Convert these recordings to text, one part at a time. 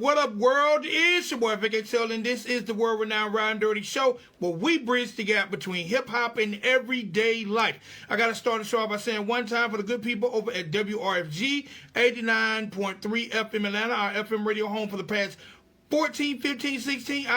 What up, world? It's your boy Vic Excel, and this is the world-renowned Riding Dirty Show, where we bridge the gap between hip-hop and everyday life. I got to start the show off by saying one time for the good people over at WRFG 89.3 FM Atlanta, our FM radio home for the past 14, 15, 16,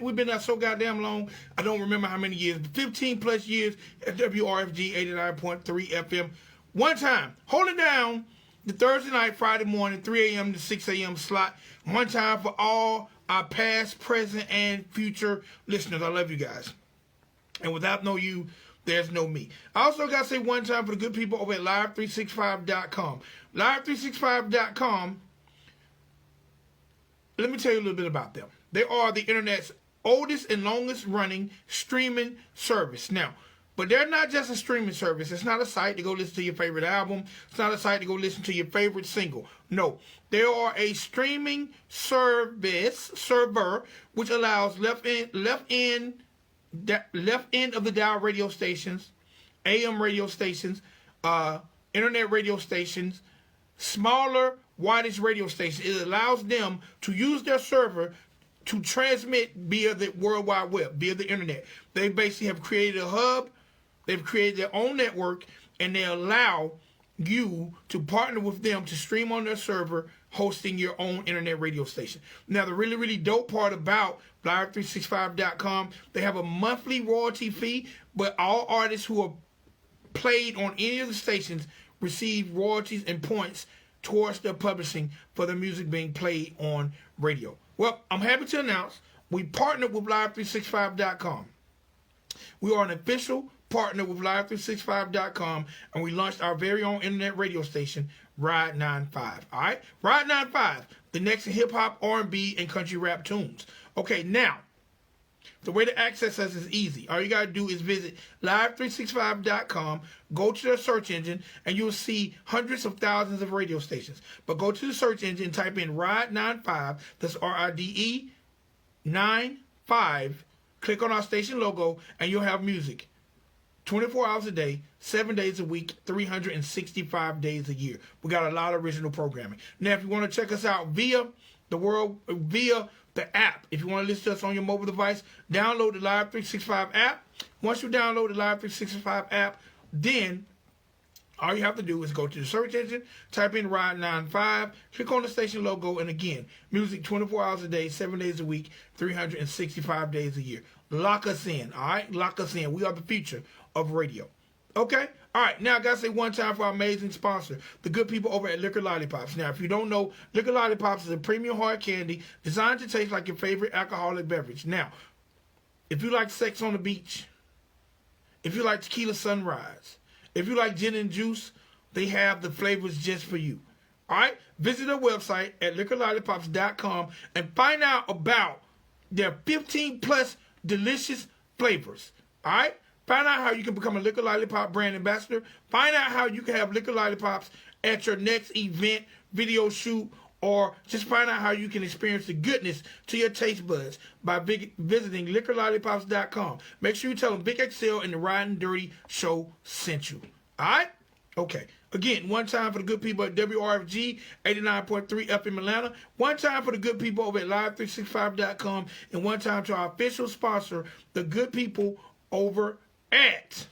we've been there so goddamn long, I don't remember how many years, but 15 plus years at WRFG 89.3 FM. One time, hold it down. The Thursday night, Friday morning, 3 a.m. to 6 a.m. slot. One time for all our past, present, and future listeners. I love you guys. And without no you, there's no me. I also got to say one time for the good people over at live365.com. Live365.com, let me tell you a little bit about them. They are the internet's oldest and longest running streaming service. Now, but they're not just a streaming service. It's not a site to go listen to your favorite album. It's not a site to go listen to your favorite single. No, they are a streaming server which allows left end of the dial radio stations, AM radio stations, internet radio stations, smaller, widest radio stations. It allows them to use their server to transmit via the World Wide Web, via the internet. They basically have created a hub. They've created their own network, and they allow you to partner with them to stream on their server, hosting your own internet radio station. Now, the really, really dope part about Live365.com, they have a monthly royalty fee, but all artists who are played on any of the stations receive royalties and points towards their publishing for their music being played on radio. Well, I'm happy to announce we partnered with Live365.com. We are an official partner with Live365.com, and we launched our very own internet radio station, Ride 95. All right? Ride 95, the next hip-hop, R&B, and country rap tunes. Okay, now, the way to access us is easy. All you got to do is visit Live365.com, go to the search engine, and you'll see hundreds of thousands of radio stations. But go to the search engine, type in Ride 95, that's RIDE 95, click on our station logo, and you'll have music. 24 hours a day, 7 days a week, 365 days a year. We got a lot of original programming. Now, if you want to check us out via the app, if you want to listen to us on your mobile device, download the Live365 app. Once you download the Live365 app, then all you have to do is go to the search engine, type in Ride 95, click on the station logo, and again, music 24 hours a day, 7 days a week, 365 days a year. Lock us in, all right? Lock us in. We are the future of radio. Okay? All right, now I got to say one time for our amazing sponsor, the good people over at Liquor Lollipops. Now, if you don't know, Liquor Lollipops is a premium hard candy designed to taste like your favorite alcoholic beverage. Now, if you like sex on the beach, if you like tequila sunrise, if you like gin and juice, they have the flavors just for you. All right? Visit their website at liquorlollipops.com and find out about their 15-plus delicious flavors. All right? Find out how you can become a Liquor Lollipop brand ambassador. Find out how you can have Liquor Lollipops at your next event, video shoot, or just find out how you can experience the goodness to your taste buds by visiting liquorlollipops.com. Make sure you tell them Vic XL and the Riding Dirty Show sent you. All right? Okay. Again, one time for the good people at WRFG 89.3 FM Atlanta. One time for the good people over at Live365.com. And one time to our official sponsor, the good people over at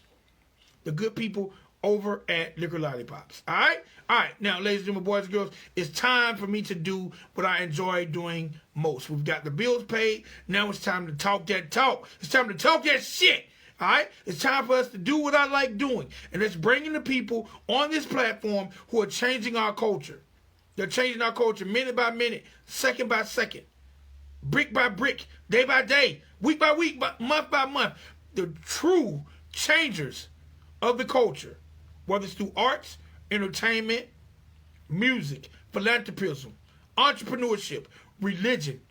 Liquor Lollipops. All right? All right. Now, ladies and gentlemen, boys and girls, it's time for me to do what I enjoy doing most. We've got the bills paid. Now it's time to talk that talk. It's time to talk that shit. All right? It's time for us to do what I like doing. And it's bringing the people on this platform who are changing our culture. They're changing our culture minute by minute, second by second, brick by brick, day by day, week by week, month by month. The true changers of the culture, whether it's through arts, entertainment, music, philanthropism, entrepreneurship, religion,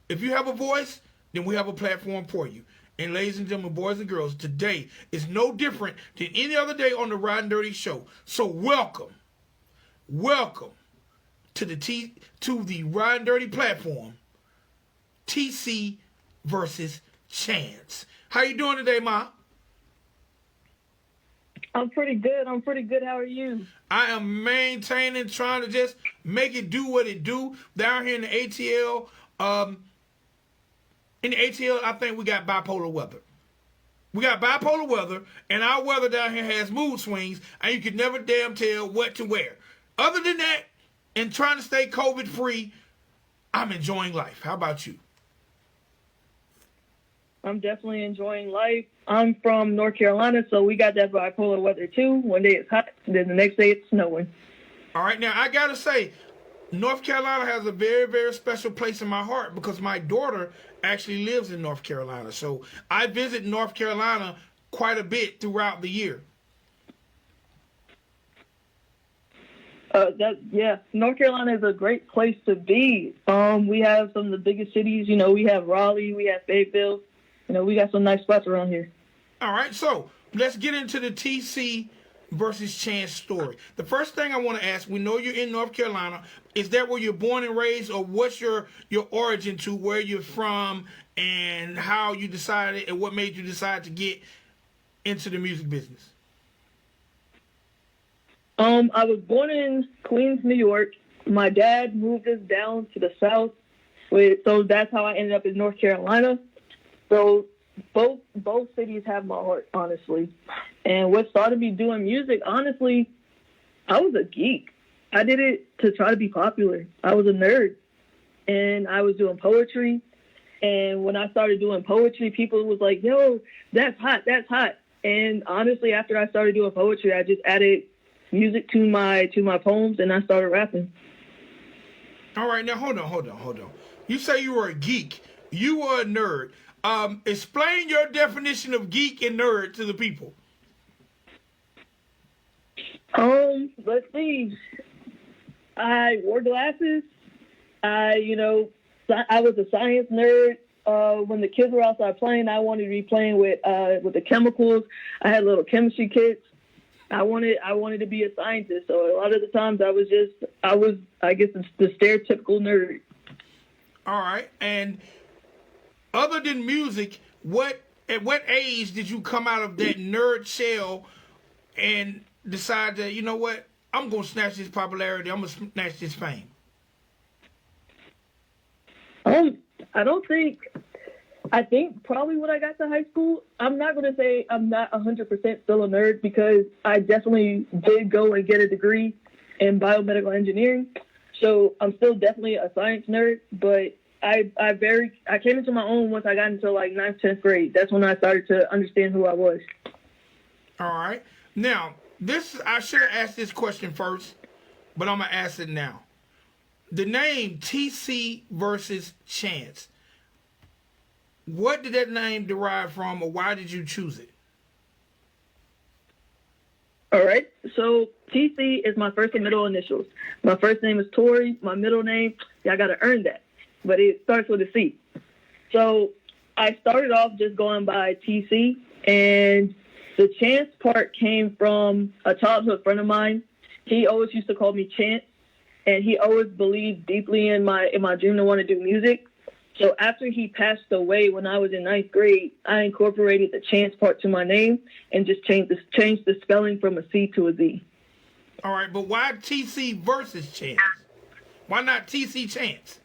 If you have a voice, then we have a platform for you. And ladies and gentlemen, boys and girls, today is no different than any other day on the Riding Dirty Show. So welcome to the Riding Dirty platform, TC versus Chance. How you doing today, Ma? I'm pretty good. How are you? I am maintaining, trying to just make it do what it do down here in the ATL. In the ATL, I think we got bipolar weather. We got bipolar weather, and our weather down here has mood swings, and you can never damn tell what to wear. Other than that, and trying to stay COVID-free, I'm enjoying life. How about you? I'm definitely enjoying life. I'm from North Carolina, so we got that bipolar weather too. One day it's hot, then the next day it's snowing. All right, now I got to say, North Carolina has a very, very special place in my heart because my daughter actually lives in North Carolina. So I visit North Carolina quite a bit throughout the year. North Carolina is a great place to be. We have some of the biggest cities. We have Raleigh, we have Fayetteville. We got some nice spots around here. All right, so let's get into the TC versus Chance story. The first thing I want to ask, we know you're in North Carolina. Is that where you're born and raised, or what's your origin to where you're from and how you decided and what made you decide to get into the music business? I was born in Queens, New York. My dad moved us down to the South, so that's how I ended up in North Carolina. So both cities have my heart, honestly. And what started me doing music, honestly, I was a geek. I did it to try to be popular. I was a nerd, and I was doing poetry. And when I started doing poetry, people was like, "Yo, that's hot, that's hot." And honestly, after I started doing poetry, I just added music to my poems, and I started rapping. All right, now hold on. You say you were a geek. You were a nerd. Explain your definition of geek and nerd to the people. Let's see. I wore glasses. I was a science nerd. When the kids were outside playing, I wanted to be playing with the chemicals. I had little chemistry kits. I wanted to be a scientist. So a lot of the times I was I guess it's the stereotypical nerd. All right. And other than music, at what age did you come out of that nerd shell and decide that, you know what, I'm going to snatch this popularity, I'm going to snatch this fame? I think probably when I got to high school, I'm not going to say I'm not 100% still a nerd because I definitely did go and get a degree in biomedical engineering. So I'm still definitely a science nerd, but I came into my own once I got into like 9th, 10th grade. That's when I started to understand who I was. All right. Now, I should have asked this question first, but I'm going to ask it now. The name TC versus Chance, what did that name derive from, or why did you choose it? All right. So TC is my first and middle initials. My first name is Tori. My middle name, I got to earn that, but it starts with a C. So I started off just going by TC, and the Chance part came from a childhood friend of mine. He always used to call me Chance, and he always believed deeply in my dream to want to do music. So after he passed away when I was in 9th grade, I incorporated the Chance part to my name and just changed the spelling from a C to a Z. All right, but why TC versus Chance? Why not TC Chance?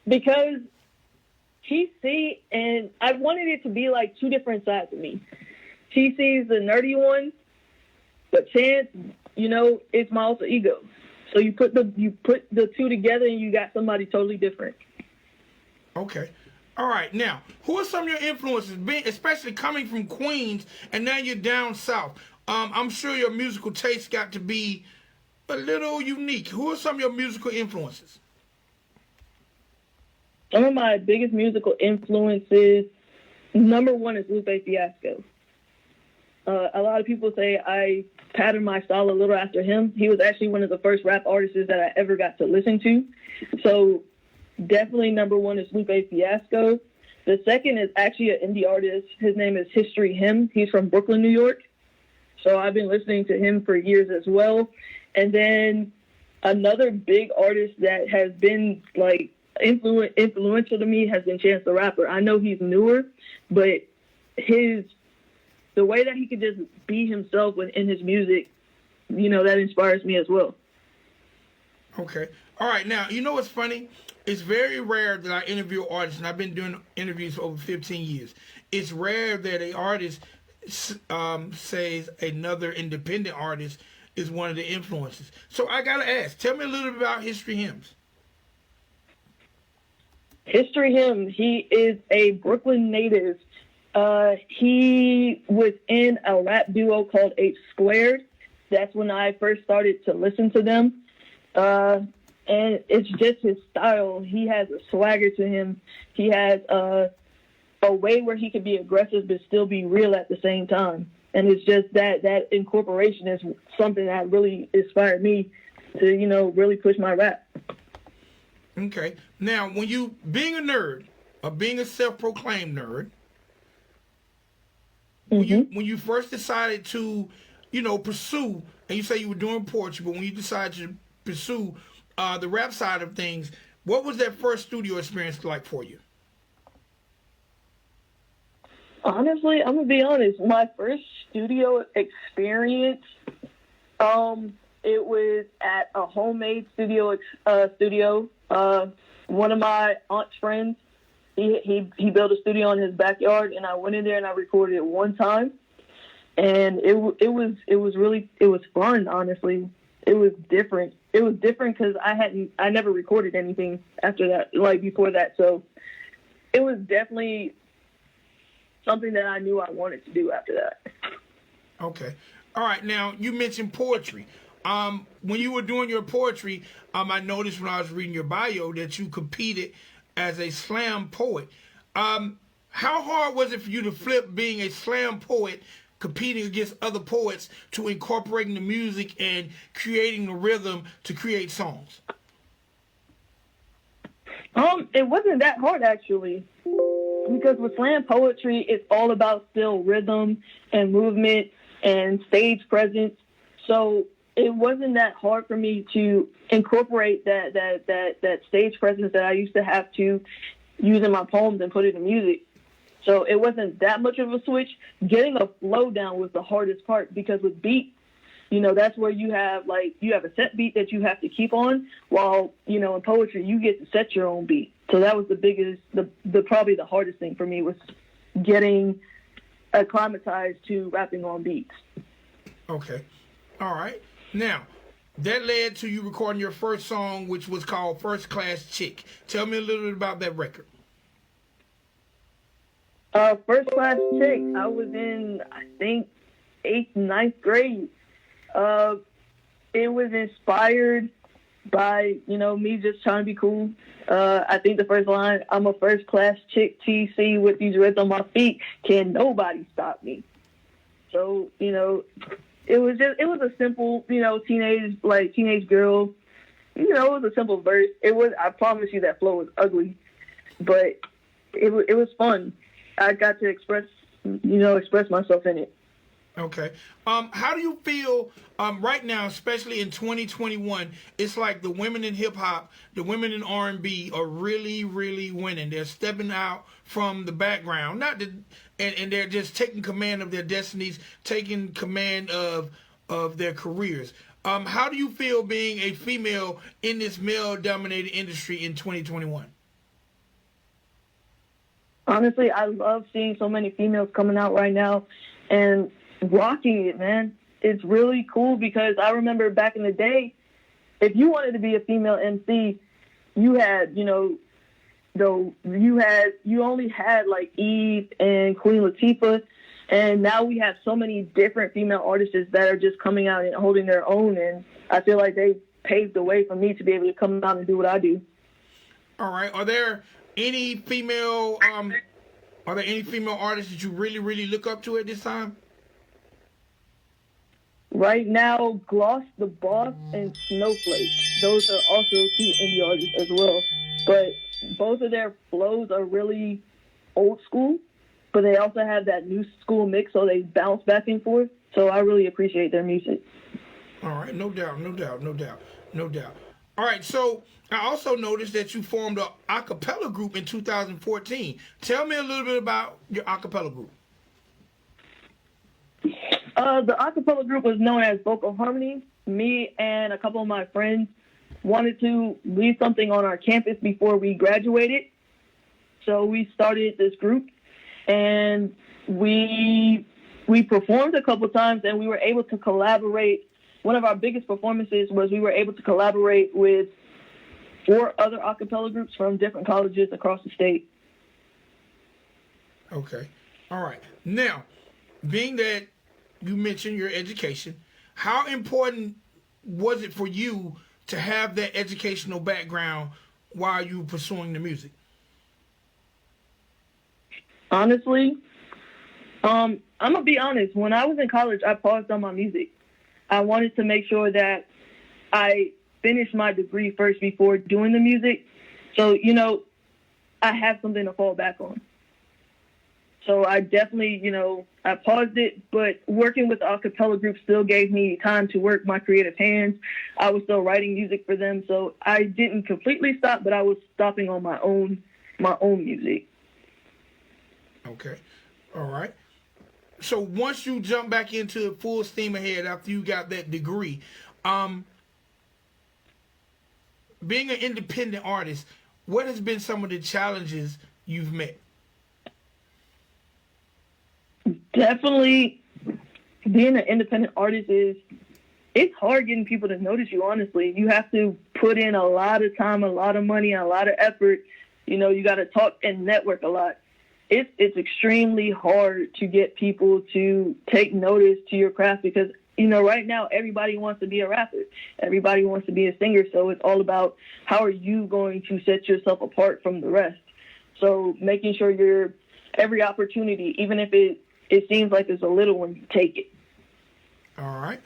Because TC, and I wanted it to be like two different sides of me. TC is the nerdy one, but Chance, it's my alter ego. So you put the two together and you got somebody totally different. Okay. All right. Now, who are some of your influences, especially coming from Queens and now you're down south? I'm sure your musical taste got to be a little unique. Who are some of your musical influences? Some of my biggest musical influences, number one is Lupe Fiasco. A lot of people say I patterned my style a little after him. He was actually one of the first rap artists that I ever got to listen to. So definitely number one is Lupe Fiasco. The second is actually an indie artist. His name is History Him. He's from Brooklyn, New York. So I've been listening to him for years as well. And then another big artist that has been like influential to me has been Chance the Rapper. I know he's newer, but the way that he could just be himself in his music, you know, that inspires me as well. Okay. All right. Now, you know what's funny? It's very rare that I interview artists, and I've been doing interviews for over 15 years. It's rare that an artist says another independent artist is one of the influences. So I got to ask, tell me a little bit about History Hymns. History Him, he is a Brooklyn native. He was in a rap duo called H Squared. That's when I first started to listen to them. And it's just his style. He has a swagger to him. He has a way where he can be aggressive but still be real at the same time. And it's just that incorporation is something that really inspired me to, you know, really push my rap. Okay. Now, when you, being a nerd, or being a self-proclaimed nerd, when you first decided to, you know, pursue, and you say you were doing poetry, but when you decided to pursue the rap side of things, what was that first studio experience like for you? Honestly, I'm gonna be honest. My first studio experience, it was at a homemade studio. One of my aunt's friends, he built a studio in his backyard, and I went in there and I recorded it one time, and it was fun. Honestly, it was different. It was different because I never recorded anything after that, like before that. So it was definitely something that I knew I wanted to do after that. Okay. All right. Now, you mentioned poetry. When you were doing your poetry, I noticed when I was reading your bio that you competed as a slam poet. How hard was it for you to flip being a slam poet, competing against other poets, to incorporating the music and creating the rhythm to create songs? It wasn't that hard, actually, because with slam poetry, it's all about still rhythm and movement and stage presence. So it wasn't that hard for me to incorporate that stage presence that I used to have to use in my poems and put it in music. So it wasn't that much of a switch. Getting a flow down was the hardest part, because with beat, you know, that's where you have a set beat that you have to keep on, while, you know, in poetry, you get to set your own beat. So that was probably the hardest thing for me, was getting acclimatized to rapping on beats. Okay. All right. Now, that led to you recording your first song, which was called First Class Chick. Tell me a little bit about that record. First Class Chick, I was in, I think, 8th, 9th grade. It was inspired by, you know, me just trying to be cool. I think the first line, I'm a first class chick TC with these reds on my feet. Can nobody stop me? So, you know, it was a simple, you know, teenage girl. You know, it was a simple verse. I promise you that flow was ugly, but it was fun. I got to express myself in it. Okay. How do you feel right now, especially in 2021? It's like the women in hip hop, the women in R&B are really, really winning. They're stepping out from the background, and they're just taking command of their destinies, taking command of their careers. How do you feel being a female in this male-dominated industry in 2021? Honestly, I love seeing so many females coming out right now and rocking it, man. It's really cool, because I remember back in the day, if you wanted to be a female MC, you had, you know, you only had like Eve and Queen Latifah, and now we have so many different female artists that are just coming out and holding their own, and I feel like they paved the way for me to be able to come out and do what I do. All right. Are there any female artists that you really, really look up to at this time? Right now, Gloss the Boss and Snowflake. Those are also two indie artists as well. But both of their flows are really old school, but they also have that new school mix, so they bounce back and forth. So I really appreciate their music. All right, no doubt. All right, so I also noticed that you formed a acapella group in 2014. Tell me a little bit about your acapella group. The acapella group was known as Vocal Harmony. Me and a couple of my friends wanted to leave something on our campus before we graduated. So we started this group, and we performed a couple times, and we were able to collaborate. One of our biggest performances was we were able to collaborate with 4 other a cappella groups from different colleges across the state. Okay. All right. Now, being that you mentioned your education, how important was it for you to have that educational background while you were pursuing the music? Honestly, I'm going to be honest. When I was in college, I paused on my music. I wanted to make sure that I finished my degree first before doing the music. So, I have something to fall back on. So I definitely, I paused it, but working with the a cappella group still gave me time to work my creative hands. I was still writing music for them. So I didn't completely stop, but I was stopping on my own music. Okay. All right. So once you jump back into full steam ahead after you got that degree, being an independent artist, what has been some of the challenges you've met? Definitely being an independent artist it's hard getting people to notice you, honestly. You have to put in a lot of time, a lot of money, and a lot of effort. You got to talk and network a lot. It's extremely hard to get people to take notice to your craft because, right now everybody wants to be a rapper. Everybody wants to be a singer. So it's all about how are you going to set yourself apart from the rest. So making sure you're every opportunity, even if it seems like it's a little one, you take it. All right.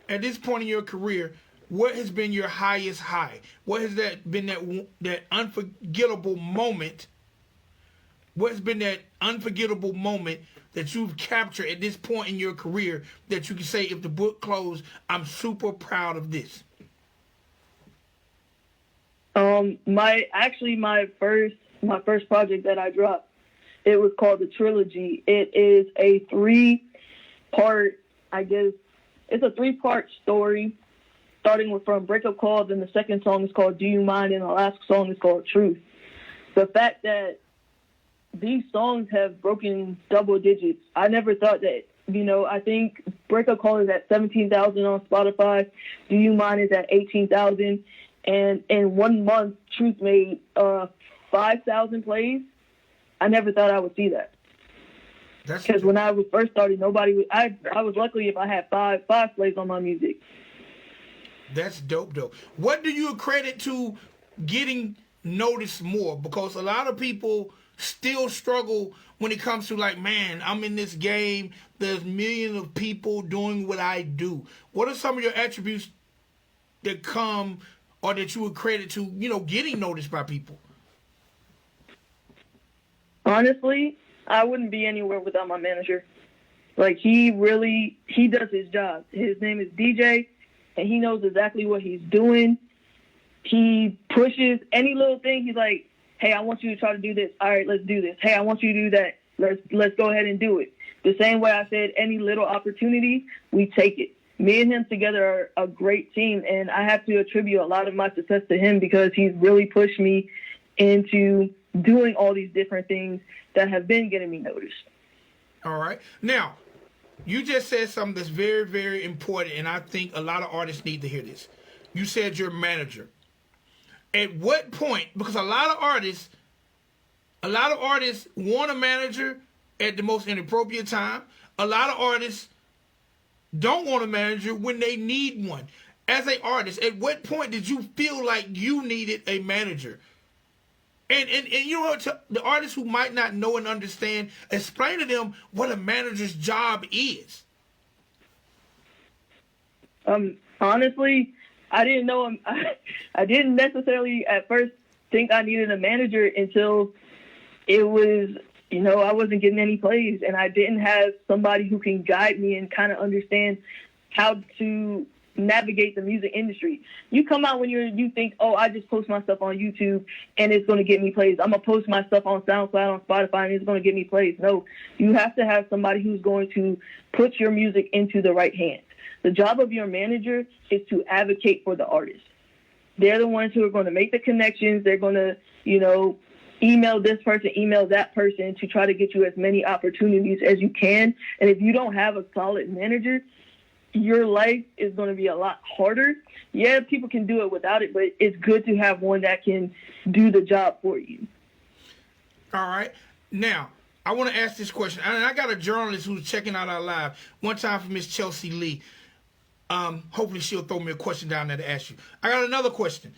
At this point in your career, what has been your highest high? What has been that unforgettable moment? What's been that unforgettable moment that you've captured at this point in your career that you can say, if the book closed, I'm super proud of this? My first project that I dropped, it was called The Trilogy. It is a 3-part, it's a 3-part story, starting from Breakup Call, then the second song is called Do You Mind, and the last song is called Truth. The fact that these songs have broken double digits, I never thought that. I think Breakup Call is at 17,000 on Spotify. Do You Mind is at 18,000. And in 1 month, Truth made 5,000 plays. I never thought I would see that. Because when I was first started, I was lucky if I had five plays on my music. That's dope. What do you credit to getting noticed more? Because a lot of people still struggle when it comes to man, I'm in this game. There's millions of people doing what I do. What are some of your attributes that come or that you would credit to, getting noticed by people? Honestly, I wouldn't be anywhere without my manager. He does his job. His name is DJ, and he knows exactly what he's doing. He pushes any little thing. He's like, hey, I want you to try to do this. All right, let's do this. Hey, I want you to do that. Let's go ahead and do it. The same way I said, any little opportunity, we take it. Me and him together are a great team, and I have to attribute a lot of my success to him because he's really pushed me into doing all these different things that have been getting me noticed. All right. Now, you just said something that's very, very important, and I think a lot of artists need to hear this. You said your manager. At what point, because a lot of artists want a manager at the most inappropriate time. A lot of artists don't want a manager when they need one. As an artist, at what point did you feel like you needed a manager? And to the artists who might not know and understand, explain to them what a manager's job is. Honestly, I didn't know him. I didn't necessarily at first think I needed a manager until it was, I wasn't getting any plays, and I didn't have somebody who can guide me and kind of understand how to navigate the music industry. You come out when you think, oh, I just post my stuff on YouTube and it's going to get me plays. I'm going to post my stuff on SoundCloud, on Spotify, and it's going to get me plays. No, you have to have somebody who's going to put your music into the right hands. The job of your manager is to advocate for the artist. They're the ones who are going to make the connections. They're going to, email this person, email that person to try to get you as many opportunities as you can. And if you don't have a solid manager, your life is going to be a lot harder. Yeah, people can do it without it, but it's good to have one that can do the job for you. All right. Now, I want to ask this question. And I got a journalist who's checking out our live. One time for Miss Chelsea Lee. Hopefully she'll throw me a question down there to ask you. I got another question,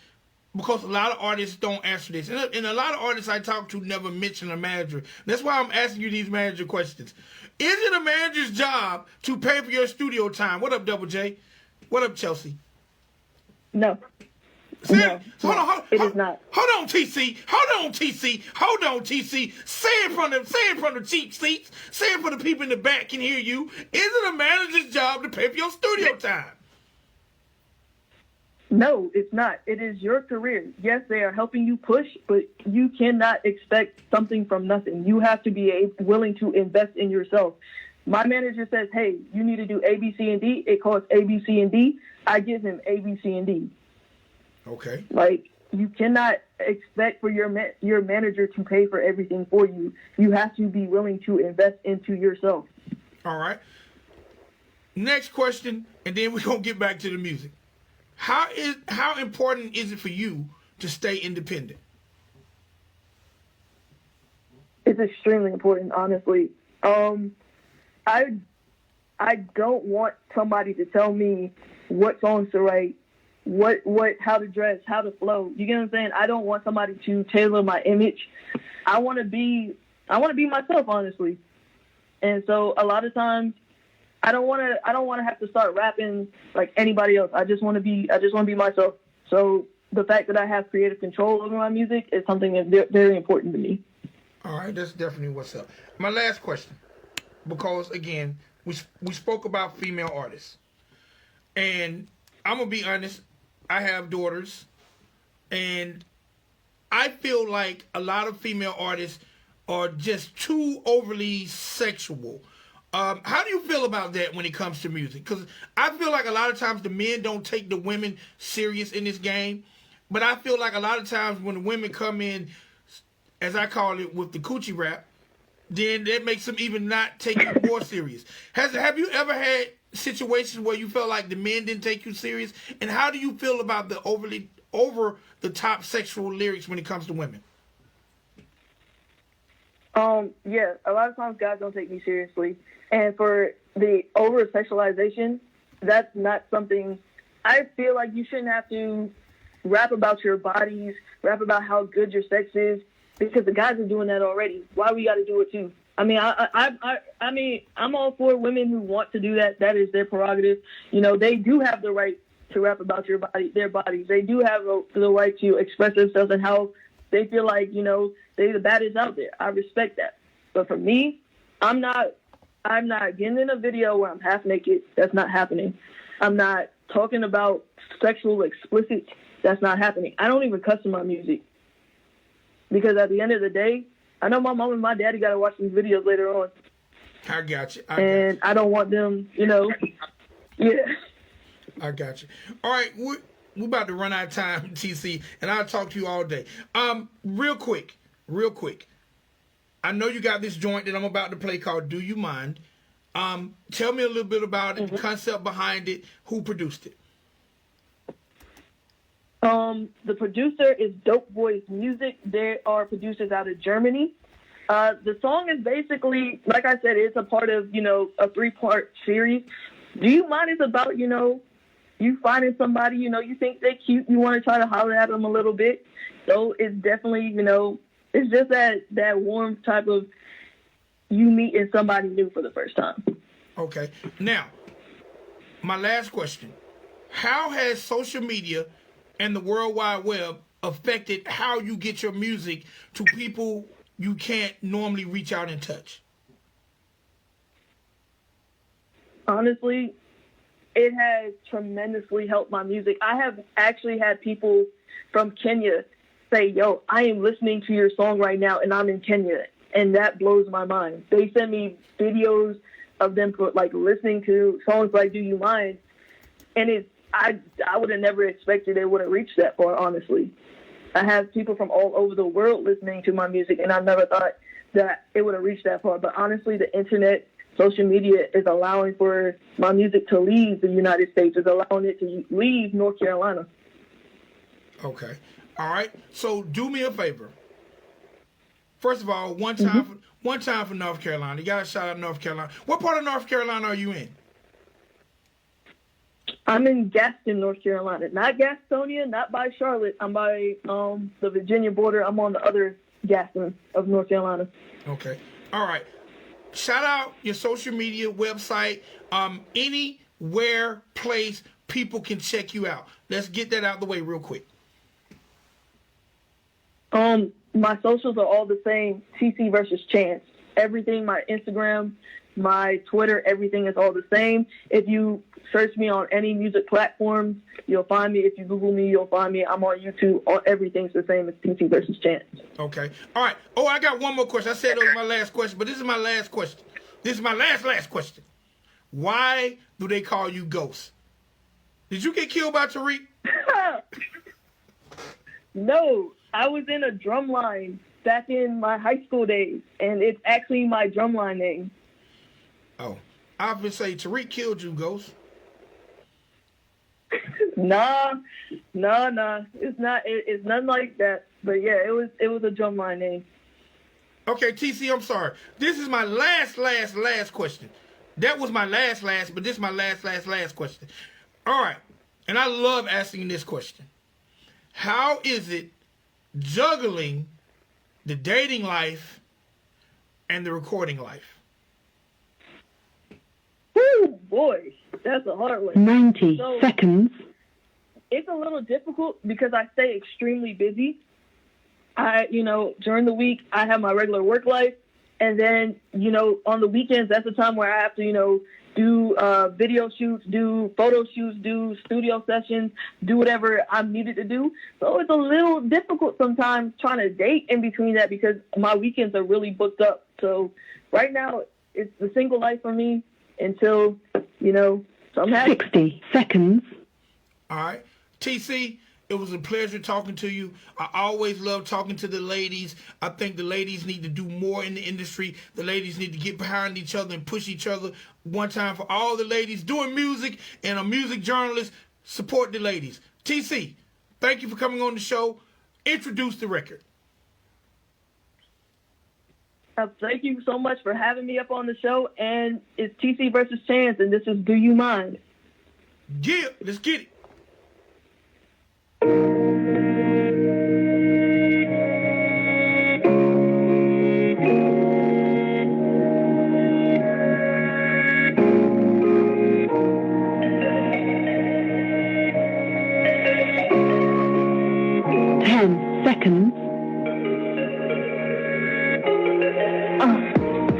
because a lot of artists don't answer this. And a lot of artists I talk to never mention a manager. That's why I'm asking you these manager questions. Is it a manager's job to pay for your studio time? What up, Double J? What up, Chelsea? No. No, it is not. Hold on, TC. Say it from the cheap seats. Say it for the people in the back can hear you. Is it a manager's job to pay for your studio time? No, it's not. It is your career. Yes, they are helping you push, but you cannot expect something from nothing. You have to be willing to invest in yourself. My manager says, hey, you need to do A, B, C, and D. It costs A, B, C, and D. I give him A, B, C, and D. Okay. Like, you cannot expect for your manager to pay for everything for you. You have to be willing to invest into yourself. All right. Next question, and then we're going to get back to the music. How important is it for you to stay independent? It's extremely important, honestly. I don't want somebody to tell me what songs to write, how to dress, how to flow. You get what I'm saying? I don't want somebody to tailor my image. I want to be myself, honestly. And so a lot of times I don't want to have to start rapping like anybody else. I just want to be myself. So the fact that I have creative control over my music is something that's very important to me. All right, that's definitely what's up. My last question, because again, we spoke about female artists, and I'm gonna be honest, I have daughters, and I feel like a lot of female artists are just too overly sexual. How do you feel about that when it comes to music? Because I feel like a lot of times the men don't take the women serious in this game, but I feel like a lot of times when the women come in, as I call it, with the coochie rap, then that makes them even not take you more serious. Have you ever had situations where you felt like the men didn't take you serious? And how do you feel about the over the top sexual lyrics when it comes to women? Yeah, a lot of times guys don't take me seriously. And for the over-sexualization, that's not something. I feel like you shouldn't have to rap about your bodies, rap about how good your sex is, because the guys are doing that already. Why we got to do it too? I mean, I mean, I'm all for women who want to do that. That is their prerogative. They do have the right to rap about their bodies. They do have the right to express themselves and how they feel like, they're the baddest out there. I respect that. But for me, I'm not getting in a video where I'm half naked. That's not happening. I'm not talking about sexual explicit. That's not happening. I don't even cuss in my music. Because at the end of the day, I know my mom and my daddy got to watch these videos later on. I got you. I don't want them, yeah. I got you. All right, we're about to run out of time, TC, and I'll talk to you all day. Real quick. I know you got this joint that I'm about to play called Do You Mind? Tell me a little bit about it, the concept behind it, who produced it. The producer is Dope Boys Music. They are producers out of Germany. The song is basically, like I said, it's a part of, a 3-part series. Do You Mind is about, you finding somebody, you think they're cute, you want to try to holler at them a little bit. So it's definitely, it's just that warm type of you meeting somebody new for the first time. Okay. Now, my last question. How has social media and the World Wide Web affected how you get your music to people you can't normally reach out and touch? Honestly, it has tremendously helped my music. I have actually had people from Kenya say, yo, I am listening to your song right now and I'm in Kenya. And that blows my mind. They send me videos of them like listening to songs like Do You Mind? And I would have never expected it would have reached that far, honestly. I have people from all over the world listening to my music, and I never thought that it would have reached that far. But honestly, the internet, social media is allowing for my music to leave the United States, is allowing it to leave North Carolina. Okay. All right. So do me a favor. First of all, one time for North Carolina. You got to shout out North Carolina. What part of North Carolina are you in? I'm in Gaston, North Carolina. Not Gastonia, not by Charlotte. I'm by the Virginia border. I'm on the other Gaston of North Carolina. Okay. All right. Shout out your social media website, anywhere, place people can check you out. Let's get that out of the way real quick. My socials are all the same, TCvsChanze. Everything, my Instagram, my Twitter, everything is all the same. If you search me on any music platforms, you'll find me. If you Google me, you'll find me. I'm on YouTube. Everything's the same as TCvsChanze. Okay. All right. Oh, I got one more question. I said it was my last question, but this is my last question. This is my last question. Why do they call you Ghost? Did you get killed by Tariq? No, I was in a drum line back in my high school days, and it's actually my drumline name. Oh, I've been saying Tariq killed you, Ghost. Nah. It's not. It's nothing like that. But yeah, it was a drumline name. Okay, TC, I'm sorry. This is my last question. That was my last, but this is my last question. All right, and I love asking this question. How is it juggling the dating life and the recording life? Woo, boy, that's a hard one. 90 seconds. It's a little difficult because I stay extremely busy. During the week, I have my regular work life. And then, on the weekends, that's the time where I have to, do video shoots, do photo shoots, do studio sessions, do whatever I'm needed to do. So it's a little difficult sometimes trying to date in between that because my weekends are really booked up. So right now, it's the single life for me until, so I'm happy. 60 seconds. All right. TC, it was a pleasure talking to you. I always love talking to the ladies. I think the ladies need to do more in the industry. The ladies need to get behind each other and push each other. One time for all the ladies doing music and a music journalist, support the ladies. TC, thank you for coming on the show. Introduce the record. Thank you so much for having me up on the show. And it's TCvsChanze, and this is Do You Mind? Yeah, let's get it.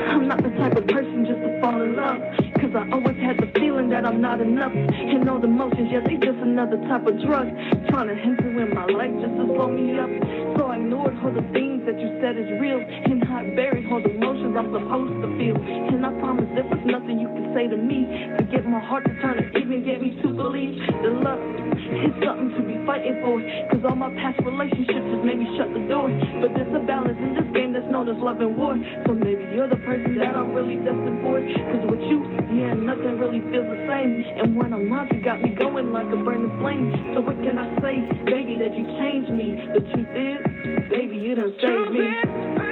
I'm not the type of person just to fall in love, cause I always had the feeling that I'm not enough. And all the emotions, yeah, they just another type of drug, trying to hinder in my life just to slow me up. So I ignored all the things that you said is real, and I buried all the emotions I'm supposed to feel. And I promise there was nothing you could say to me to get my heart to turn and even get me to believe that love is something to be fighting for, cause all my past relationships just made me shut the door. But there's a balance in this game that's known as love and war. So maybe you're the person that I'm really destined for, cause with you, yeah, nothing really feels the same. And when I'm around, you got me going like a burning flame. So what can I say, baby, that you changed me? The truth is, baby, you done saved me. I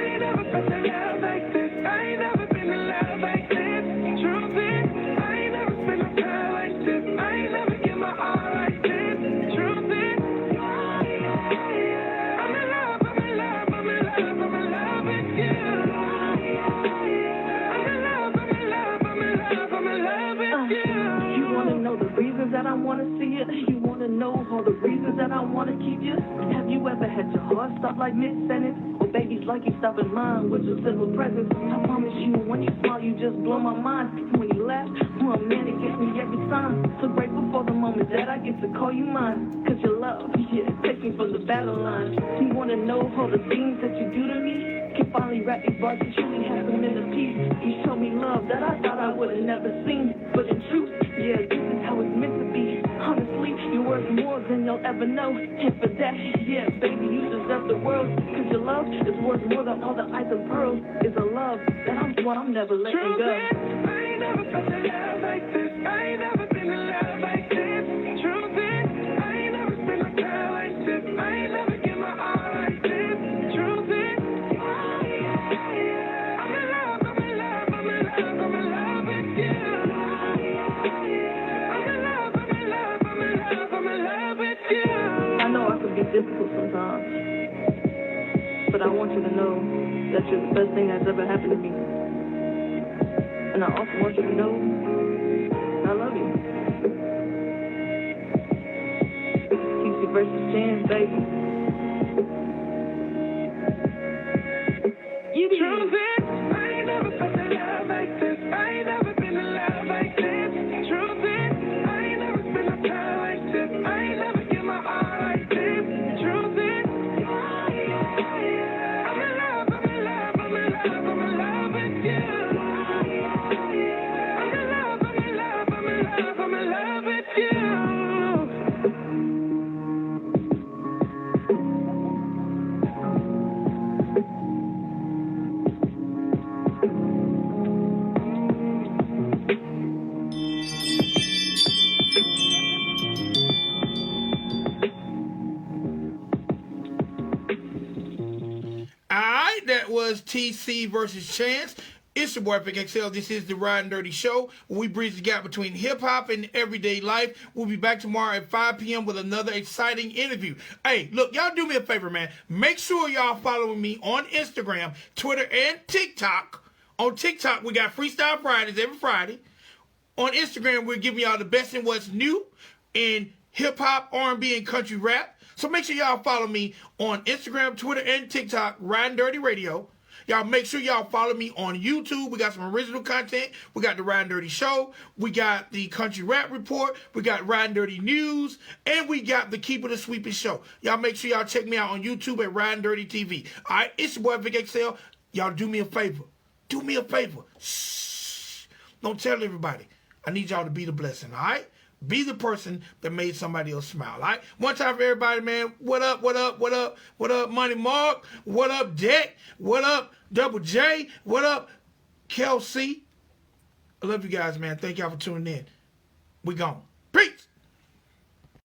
ain't never felt in love like this. I ain't never been in love like this. Truth is, I ain't never spent no time like this. I ain't never give my all like this. Truth is, I'm in love, I'm in love, I'm in love, I'm in love with you. I'm in love, I'm in love, I'm in love, I'm in love with you. You wanna know the reasons that I wanna see it? You wanna know all the reasons that I wanna keep you? Have you ever had your heart stop like mid-sentence? Or babies like you stop in line with your simple presence? I promise you, when you smile, you just blow my mind. And when you laugh, oh man, it gets me every time. So grateful for the moment that I get to call you mine. Cause your love, yeah, takes me from the battle line. You wanna know all the things that you do to me? Can finally rap these bars and truly have them in the piece. You show me love that I thought I would've never seen. But in truth, yeah, this is how it's meant to be. Honestly, you're worth more than you'll ever know. And for that, yeah, baby, you deserve the world. Cause your love is worth more than all the ice and pearls. It's a love that I'm never letting Truth go. is, I ain't never felt a love like this. I ain't never been in love like this. Truth is, I ain't never spent a time like this. I ain't never give my all like this. Truth is, I'm in love, I'm in love, I'm in love, I'm in love with you. I'm in love, I'm in love, I'm in love, I'm in love with you. I know I can be difficult sometimes, but I want you to know that you're the best thing that's ever happened to me. And I also want you to know I love you. TCvsChanze, baby. You be Truth is, I ain't never felt a love like this. I ain't never been in love like this. Truth is, I ain't never spent a time like this. I ain't never give my all like this. Truth is, I'm in love, I'm in love, I'm in love, I'm in love with you. I'm in love, I'm in love, I'm in love, I'm in love with you. Alright, that was TCvsChanze. It's your boy Big XL. This is the Ride and Dirty Show, where we bridge the gap between hip-hop and everyday life. We'll be back tomorrow at 5 p.m. with another exciting interview. Hey, look, y'all do me a favor, man. Make sure y'all follow me on Instagram, Twitter, and TikTok. On TikTok, we got Freestyle Fridays every Friday. On Instagram, we're giving y'all the best in what's new in hip-hop, R&B, and country rap. So make sure y'all follow me on Instagram, Twitter, and TikTok, Riding Dirty Radio. Y'all make sure y'all follow me on YouTube. We got some original content. We got the Riding Dirty Show. We got the Country Rap Report. We got Riding Dirty News. And we got the Keep It a Sweeping Show. Y'all make sure y'all check me out on YouTube at Riding Dirty TV. All right, it's your boy Vic XL. Y'all do me a favor. Do me a favor. Shh. Don't tell everybody. I need y'all to be the blessing, all right? Be the person that made somebody else smile, all right? One time for everybody, man. What up, what up, what up? What up, Money Mark? What up, Deck? What up, Double J? What up, Kelsey? I love you guys, man. Thank y'all for tuning in. We gone.